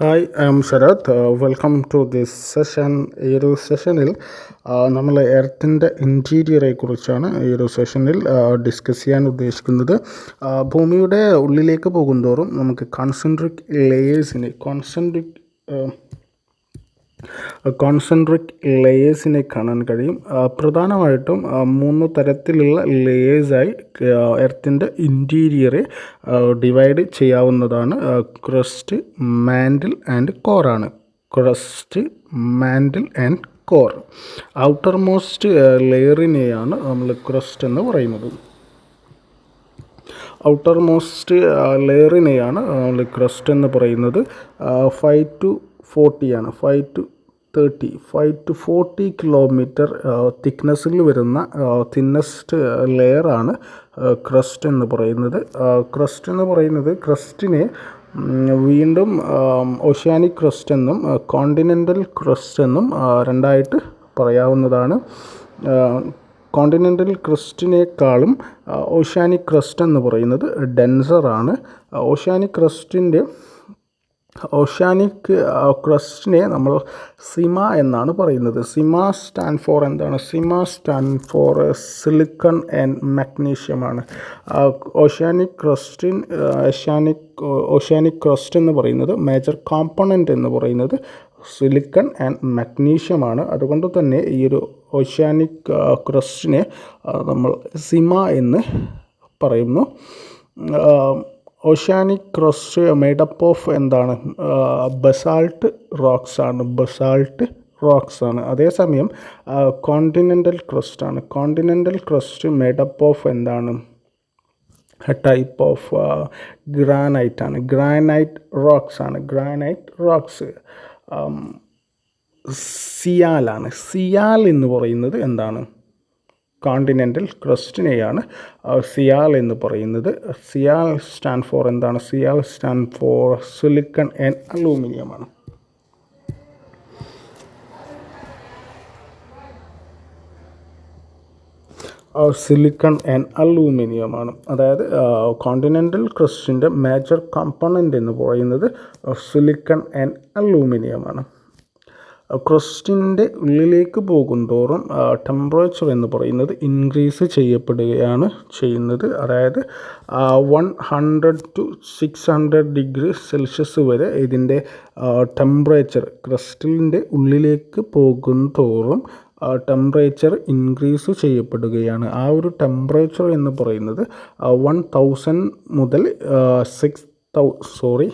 Hi, I am Sarath. Welcome to this session. ഈ ഒരു സെഷനിൽ നമ്മൾ എർത്തിൻ്റെ ഇൻറ്റീരിയറെ കുറിച്ചാണ് ഈ ഒരു സെഷനിൽ ഡിസ്കസ് ചെയ്യാൻ ഉദ്ദേശിക്കുന്നത്. ഭൂമിയുടെ ഉള്ളിലേക്ക് പോകുന്തോറും നമുക്ക് കോൺസെൻട്രിക് ലെയേഴ്സിനെ കാണാൻ കഴിയും. പ്രധാനമായിട്ടും 3 തരത്തിലുള്ള ലെയേഴ്സായി എർത്തിൻ്റെ ഇൻറ്റീരിയറെ ഡിവൈഡ് ചെയ്യാവുന്നതാണ്. ക്രസ്റ്റ്, മാൻറ്റിൽ ആൻഡ് കോറാണ്. Crust, mantle and core. Outermost ലെയറിനെയാണ് നമ്മൾ ക്രസ്റ്റ് എന്ന് പറയുന്നത്. ഔട്ടർ മോസ്റ്റ് ലെയറിനെയാണ് നമ്മൾ ക്രസ്റ്റ് എന്ന് പറയുന്നത്. 5 to 40 ആണ്. 5 to 40 കിലോമീറ്റർ തിക്നെസ്സിൽ വരുന്ന തിന്നസ്റ്റ് ലെയറാണ് ക്രസ്റ്റ് എന്ന് പറയുന്നത്. ക്രസ്റ്റിനെ വീണ്ടും ഓഷ്യാനിക് ക്രസ്റ്റ് എന്നും കോണ്ടിനെൻ്റൽ ക്രസ്റ്റ് എന്നും രണ്ടായിട്ട് പറയാവുന്നതാണ്. കോണ്ടിനെൻ്റൽ ക്രസ്റ്റിനേക്കാളും ഓഷ്യാനിക് ക്രസ്റ്റ് എന്ന് പറയുന്നത് ഡെൻസറാണ്. ഓഷ്യാനിക് ക്രസ്റ്റിനെ നമ്മൾ സിമ എന്നാണ് പറയുന്നത്. Sima stand for silicon and magnesium ആണ്. ഓഷ്യാനിക് ക്രസ്റ്റ് എന്ന് പറയുന്നത് മേജർ കോമ്പണൻ്റ് എന്ന് പറയുന്നത് സിലിക്കൺ ആൻഡ് മഗ്നീഷ്യമാണ്. അതുകൊണ്ട് തന്നെ ഈ ഒരു ഓഷ്യാനിക് ക്രസ്റ്റിനെ നമ്മൾ സിമ എന്ന് പറയുന്നു. ഓഷ്യാനിക് ക്രസ്റ്റ് മെയ്ഡപ്പ് ഓഫ് എന്താണ്? ബസാൾട്ട് റോക്സ് ആണ്. അതേസമയം കോണ്ടിനെൻ്റൽ ക്രസ്റ്റ് മെയ്ഡപ്പ് ഓഫ് എന്താണ്? ടൈപ്പ് ഓഫ് ഗ്രാനൈറ്റ് ആണ്. Granite rocks. സിയാൽ എന്ന് പറയുന്നത് എന്താണ്? കോണ്ടിനെൻ്റൽ ക്രസ്റ്റിനെയാണ് സിയാൽ എന്ന് പറയുന്നത്. സിയാൽ സ്റ്റാൻഡ് ഫോർ എന്താണ്? SIAL stand for silicon and aluminium ആണ്. അതായത് കോണ്ടിനെൻ്റൽ ക്രസ്റ്റിൻ്റെ മേജർ കമ്പോണൻ്റ് എന്ന് പറയുന്നത് സിലിക്കൺ ആൻഡ് അലൂമിനിയം ആണ്. ക്രസ്റ്റിൻ്റെ ഉള്ളിലേക്ക് പോകുന്തോറും ടെമ്പറേച്ചർ എന്ന് പറയുന്നത് ഇൻക്രീസ് ചെയ്യപ്പെടുകയാണ് ചെയ്യുന്നത്. അതായത് 100 to 600 ഡിഗ്രി സെൽഷ്യസ് വരെ ഇതിൻ്റെ ടെമ്പറേച്ചർ ക്രസ്റ്റിൻ്റെ ഉള്ളിലേക്ക് പോകുന്തോറും ടെമ്പറേച്ചർ ഇൻക്രീസ് ചെയ്യപ്പെടുകയാണ്. ആ ഒരു ടെമ്പറേച്ചർ എന്ന് പറയുന്നത് 100 മുതൽ 600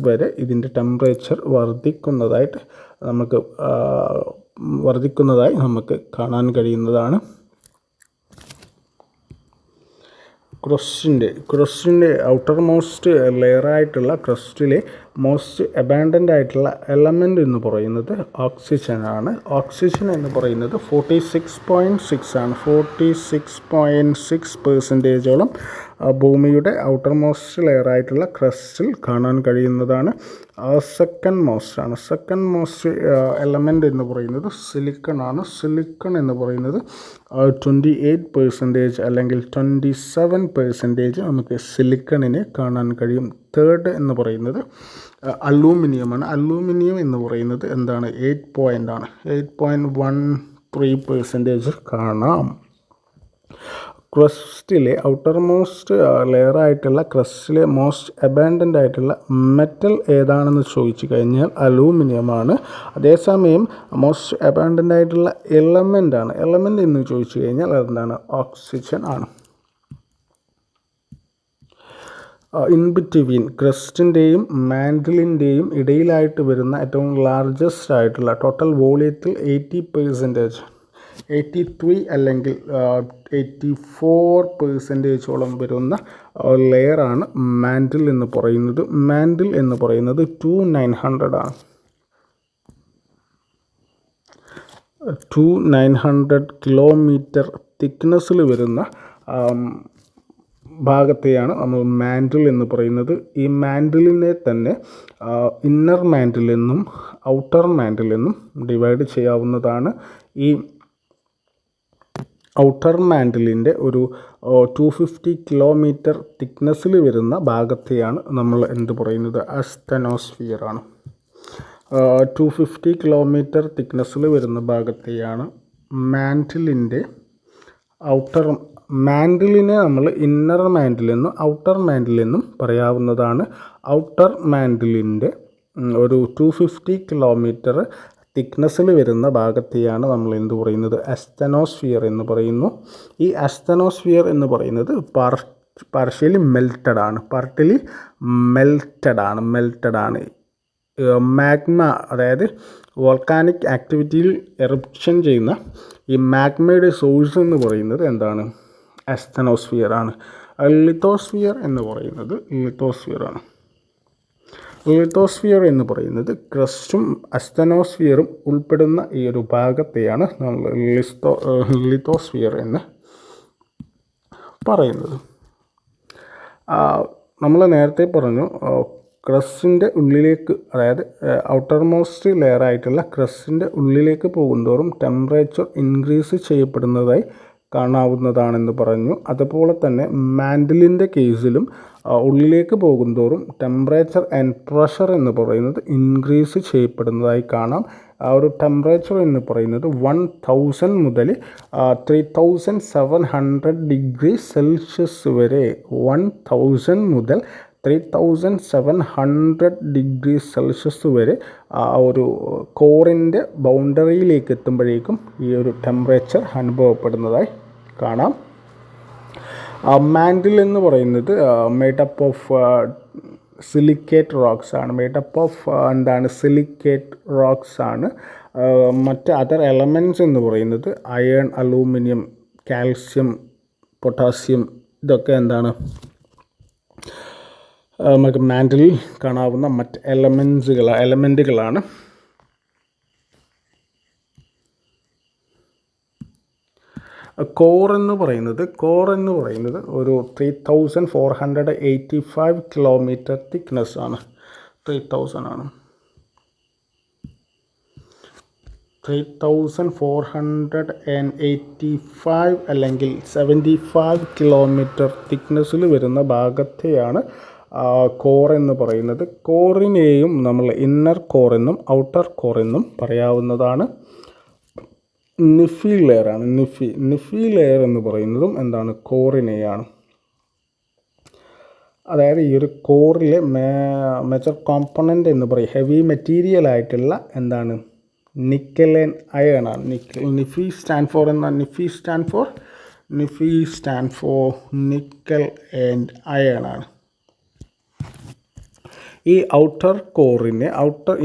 വരെ ഇതിൻ്റെ ടെമ്പറേച്ചർ വർദ്ധിക്കുന്നതായി നമുക്ക് കാണാൻ കഴിയുന്നതാണ്. ക്രസ്റ്റിൻ്റെ ഔട്ടർ മോസ്റ്റ് ലെയറായിട്ടുള്ള ക്രസ്റ്റിലെ മോസ്റ്റ് അബാൻഡൻ്റ് ആയിട്ടുള്ള എലമെൻ്റ് എന്ന് പറയുന്നത് ഓക്സിജനാണ്. ഓക്സിജൻ എന്ന് പറയുന്നത് 46.6 ആണ്. 46.6% ഭൂമിയുടെ ഔട്ടർ മോസ്റ്റ് ലെയറായിട്ടുള്ള ക്രസ്റ്റിൽ കാണാൻ കഴിയുന്നതാണ്. സെക്കൻഡ് മോസ്റ്റ് എലമെൻ്റ് എന്ന് പറയുന്നത് സിലിക്കൺ ആണ്. സിലിക്കൺ എന്ന് പറയുന്നത് 28% അല്ലെങ്കിൽ 27% നമുക്ക് സിലിക്കണിനെ കാണാൻ കഴിയും. തേർഡ് എന്ന് പറയുന്നത് അലൂമിനിയം ആണ്. അലൂമിനിയം എന്ന് പറയുന്നത് എന്താണ്? 8.13% കാണാം. ക്രസ്റ്റിലെ ഔട്ടർ മോസ്റ്റ് ലെയറായിട്ടുള്ള ക്രസ്റ്റിലെ മോസ്റ്റ് അബാൻഡൻ്റ് ആയിട്ടുള്ള മെറ്റൽ ഏതാണെന്ന് ചോദിച്ചു കഴിഞ്ഞാൽ അലൂമിനിയമാണ്. അതേസമയം മോസ്റ്റ് അബാൻഡൻ്റ് ആയിട്ടുള്ള എലമെൻ്റ് എന്ന് ചോദിച്ചു കഴിഞ്ഞാൽ അതെന്താണ്? ഓക്സിജൻ ആണ്. ഇൻ ബിറ്റ്വീൻ ക്രസ്റ്റിൻ്റെയും മാൻറ്റിലിൻ്റെയും ഇടയിലായിട്ട് വരുന്ന ഏറ്റവും ലാർജസ്റ്റ് ആയിട്ടുള്ള ടോട്ടൽ വോളിയത്തിൽ 83 അല്ലെങ്കിൽ 84% വരുന്ന ലെയറാണ് മാൻറ്റിൽ എന്ന് പറയുന്നത്. മാൻറ്റിൽ എന്ന് പറയുന്നത് 2900 ആണ്. 2900 കിലോമീറ്റർ തിക്നെസ്സിൽ വരുന്ന ഭാഗത്തെയാണ് നമ്മൾ മാൻറ്റിൽ എന്ന് പറയുന്നത്. ഈ മാൻറ്റിലിനെ തന്നെ ഇന്നർ മാൻറ്റിൽ എന്നും ഔട്ടർ മാൻറ്റിൽ എന്നും ഡിവൈഡ് ചെയ്യാവുന്നതാണ്. ഈ ഔട്ടർ മാൻഡിലിൻ്റെ ഒരു 250 കിലോമീറ്റർ തിക്നെസ്സിൽ വരുന്ന ഭാഗത്തെയാണ് നമ്മൾ എന്ത് പറയുന്നത്, അസ്തനോസ്ഫിയർ ആണ്. 250 കിലോമീറ്റർ തിക്നെസ്സിൽ വരുന്ന ഭാഗത്തെയാണ് മാൻഡിലിൻ്റെ മാൻഡിലിനെ നമ്മൾ ഇന്നർ മാൻഡിൽ എന്നും ഔട്ടർ മാൻഡിൽ എന്നും പറയാവുന്നതാണ്. ഔട്ടർ മാൻഡിലിൻ്റെ ഒരു 250 കിലോമീറ്റർ തിക്നെസ്സിൽ വരുന്ന ഭാഗത്തെയാണ് നമ്മൾ എന്ത് പറയുന്നത്, അസ്തനോസ്ഫിയർ എന്ന് പറയുന്നു. ഈ അസ്തനോസ്ഫിയർ എന്ന് പറയുന്നത് പാർഷ്യലി മെൽറ്റഡ് ആണ്. മാഗ്മ, അതായത് വോൾക്കാനിക് ആക്ടിവിറ്റിയിൽ എറപ്ഷൻ ചെയ്യുന്ന ഈ മാഗ്മയുടെ സോഴ്സ് എന്ന് പറയുന്നത് എന്താണ്, അസ്തനോസ്ഫിയർ ആണ്. ലിത്തോസ്ഫിയർ എന്ന് പറയുന്നത് ലിത്തോസ്ഫിയർ എന്ന് പറയുന്നത് ക്രസ്റ്റും അസ്തനോസ്ഫിയറും ഉൾപ്പെടുന്ന ഈ ഒരു ഭാഗത്തെയാണ് നമ്മൾ ലിത്തോസ്ഫിയർ എന്ന് പറയുന്നത്. നമ്മൾ നേരത്തെ പറഞ്ഞു, ക്രസ്റ്റിൻ്റെ ഉള്ളിലേക്ക്, അതായത് ഔട്ടർ മോസ്റ്റ് ലെയർ ആയിട്ടുള്ള ക്രസ്റ്റിൻ്റെ ഉള്ളിലേക്ക് പോകുന്തോറും ടെമ്പറേച്ചർ ഇൻക്രീസ് ചെയ്യപ്പെടുന്നതായി കാണാവുന്നതാണെന്ന് പറഞ്ഞു. അതുപോലെ തന്നെ മാൻഡിലിൻ്റെ കേസിലും ഉള്ളിലേക്ക് പോകുന്തോറും ടെമ്പറേച്ചർ ആൻഡ് പ്രഷർ എന്ന് പറയുന്നത് ഇൻക്രീസ് ചെയ്യപ്പെടുന്നതായി കാണാം. ആ ഒരു ടെമ്പറേച്ചർ എന്ന് പറയുന്നത് 1000 മുതൽ 3700 ഡിഗ്രി സെൽഷ്യസ് വരെ 1000 മുതൽ 3700 ഡിഗ്രി സെൽഷ്യസ് വരെ ആ ഒരു കോറിൻ്റെ ബൗണ്ടറിയിലേക്ക് എത്തുമ്പോഴേക്കും ഈ ഒരു ടെമ്പറേച്ചർ അനുഭവപ്പെടുന്നതായി കാണാം. മാൻഡിൽ എന്ന് പറയുന്നത് മേഡപ്പ് ഓഫ് സിലിക്കേറ്റ് റോക്സ് ആണ്. സിലിക്കേറ്റ് റോക്സ് ആണ്. മറ്റ് അതർ എലമെൻറ്റ്സ് എന്ന് പറയുന്നത് അയൺ, അലൂമിനിയം, കാൽസ്യം, പൊട്ടാസ്യം, ഇതൊക്കെ എന്താണ്, നമുക്ക് മാൻഡിലിൽ കാണാവുന്ന മറ്റ് എലമെൻറ്റുകളാണ്. കോർ എന്ന് പറയുന്നത് ഒരു 3485 കിലോമീറ്റർ തിക്നെസ് ആണ്. 3000 ആണ്. 3485 അല്ലെങ്കിൽ 75 കിലോമീറ്റർ തിക്നെസ്സിൽ വരുന്ന ഭാഗത്തെയാണ് കോർ എന്ന് പറയുന്നത്. കോറിനെയും നമ്മൾ ഇന്നർ കോർ എന്നും ഔട്ടർ കോർ എന്നും പറയാവുന്നതാണ്. നിഫി ലെയർ എന്ന് പറയുന്നതും എന്താണ്, കോറിനെയാണ്. അതായത് ഈ ഒരു കോറിലെ മേജർ കോമ്പണൻ്റ് എന്ന് പറയും ഹെവി മെറ്റീരിയൽ ആയിട്ടുള്ള എന്താണ്, നിക്കൽ ആൻഡ് അയൺ ആണ്. Nifi stand for nickel and iron ആണ്. ഈ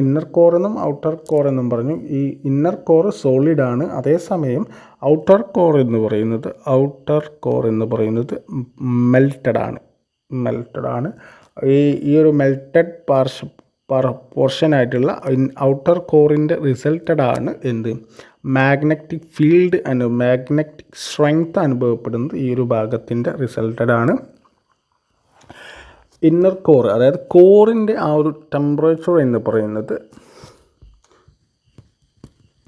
ഇന്നർ കോർ എന്നും ഔട്ടർ കോർ എന്നും പറഞ്ഞു. ഈ ഇന്നർ കോർ സോളിഡ് ആണ്. അതേസമയം ഔട്ടർ കോർ എന്ന് പറയുന്നത് മെൽറ്റഡ് ആണ്. ഈ ഒരു മെൽറ്റഡ് പോർഷൻ ആയിട്ടുള്ള ഔട്ടർ കോറിൻ്റെ റിസൾട്ടഡ് ആണ് എന്ത്, മാഗ്നറ്റിക് ഫീൽഡ് മാഗ്നറ്റിക് സ്ട്രെങ്ത് അനുഭവപ്പെടുന്നത് ഈ ഒരു ഭാഗത്തിൻ്റെ റിസൾട്ടഡ് ആണ്. ഇന്നർ കോർ, അതായത് കോറിൻ്റെ ആ ഒരു ടെമ്പറേച്ചർ എന്ന് പറയുന്നത്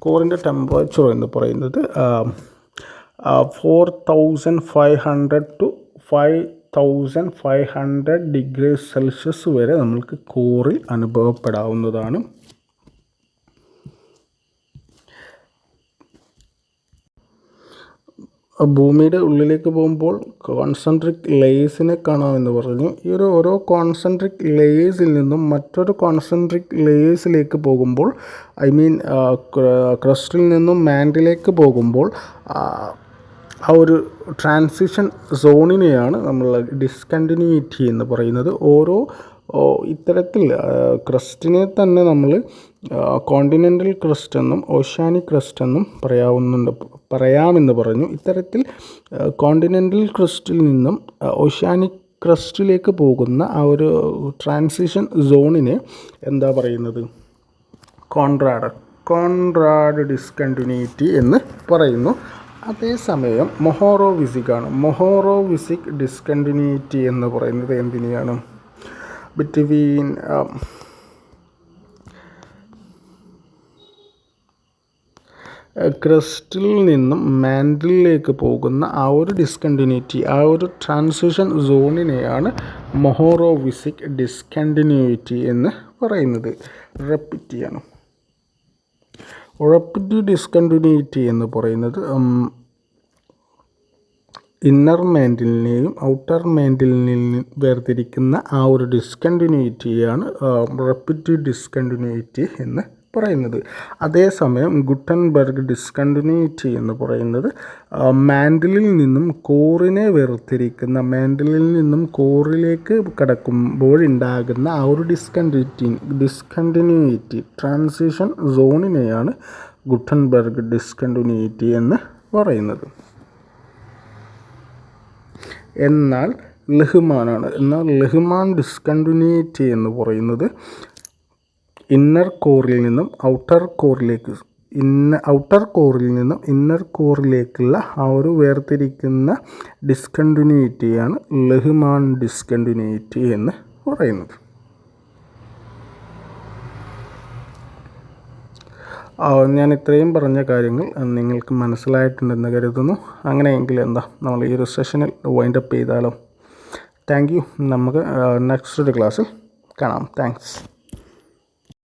4500 to 5500 ഡിഗ്രി സെൽഷ്യസ് വരെ നമുക്ക് കോറിൽ അനുഭവപ്പെടാവുന്നതാണ്. ഭൂമിയുടെ ഉള്ളിലേക്ക് പോകുമ്പോൾ കോൺസെൻട്രിക് ലേയേഴ്സിനെ കാണാമെന്ന് പറഞ്ഞു. ഈ ഒരു ഓരോ കോൺസെൻട്രിക് ലേയേഴ്സിൽ നിന്നും മറ്റൊരു കോൺസെൻട്രിക് ലേയേഴ്സിലേക്ക് പോകുമ്പോൾ, ക്രസ്റ്റിൽ നിന്നും മാൻഡിലേക്ക് പോകുമ്പോൾ ആ ഒരു ട്രാൻസിഷൻ സോണിനെയാണ് നമ്മൾ ഡിസ്കണ്ടിന്യൂറ്റി എന്ന് പറയുന്നത്. ഇത്തരത്തിൽ ക്രസ്റ്റിനെ തന്നെ നമ്മൾ കോണ്ടിനെൻ്റൽ ക്രസ്റ്റ് എന്നും ഓഷ്യാനിക് ക്രസ്റ്റ് എന്നും പറയാമെന്ന് പറഞ്ഞു. ഇത്തരത്തിൽ കോണ്ടിനെൻ്റൽ ക്രസ്റ്റിൽ നിന്നും ഓഷ്യാനിക് ക്രസ്റ്റിലേക്ക് പോകുന്ന ആ ഒരു ട്രാൻസിഷൻ സോണിനെ എന്താ പറയുന്നത്, കോൺറാഡ് ഡിസ്കണ്ടിന്യൂറ്റി എന്ന് പറയുന്നു. അതേസമയം മൊഹോറോവിസിക് ഡിസ്കണ്ടിന്യൂറ്റി എന്ന് പറയുന്നത് എന്തിനെയാണ്, ബിറ്റ്വീൻ ക്രസ്റ്റിൽ നിന്നും മാൻഡിലേക്ക് പോകുന്ന ആ ഒരു ഡിസ്കണ്ടിന്യൂറ്റി, ആ ഒരു ട്രാൻസിഷൻ സോണിനെയാണ് മൊഹോറോവിസിക് ഡിസ്കണ്ടിന്യൂറ്റി എന്ന് പറയുന്നത്. റിപ്പീറ്റ് ചെയ്യണം. റെപ്പിറ്റീവ് ഡിസ്കണ്ടിന്യൂറ്റി എന്ന് പറയുന്നത് ഇന്നർ മാൻഡിലിനെയും ഔട്ടർ മാൻഡിലിനെയും വേർതിരിക്കുന്ന ആ ഒരു ഡിസ്കണ്ടിന്യൂറ്റിയാണ് റെപ്പിറ്റീവ് ഡിസ്കണ്ടിന്യൂറ്റി എന്ന് പറയുന്നത്. അതേസമയം ഗുട്ടൻബർഗ് ഡിസ്കണ്ടിന്യൂറ്റി എന്ന് പറയുന്നത് മാൻഡിലിൽ നിന്നും കോറിനെ വേർതിരിക്കുന്ന, മാൻഡിലിൽ നിന്നും കോറിലേക്ക് കടക്കുമ്പോഴുണ്ടാകുന്ന ആ ഒരു ഡിസ്കണ്ടിന്യൂറ്റി ട്രാൻസിഷൻ സോണിനെയാണ് ഗുട്ടൻബർഗ് ഡിസ്കണ്ടിന്യൂറ്റി എന്ന് പറയുന്നത്. എന്നാൽ ലെഹ്മാൻ ഡിസ്കണ്ടിന്യൂറ്റി എന്ന് പറയുന്നത് ഇന്നർ കോറിൽ നിന്നും ഔട്ടർ കോറിലേക്കുള്ള ആ ഒരു വേർതിരിക്കുന്ന ഡിസ്കണ്ടിന്യൂറ്റിയാണ് ലെഹ്മാൻ ഡിസ്കണ്ടിന്യൂറ്റി എന്ന് പറയുന്നത്. ഞാൻ ഇത്രയും പറഞ്ഞ കാര്യങ്ങൾ നിങ്ങൾക്ക് മനസ്സിലായിട്ടുണ്ടെന്ന് കരുതുന്നു. അങ്ങനെയെങ്കിൽ നമ്മൾ ഈ ഒരു സെഷനിൽ വൈൻഡപ്പ് ചെയ്താലോ? Thank you. നമുക്ക് നെക്സ്റ്റ് ക്ലാസ്സിൽ കാണാം. താങ്ക്സ്.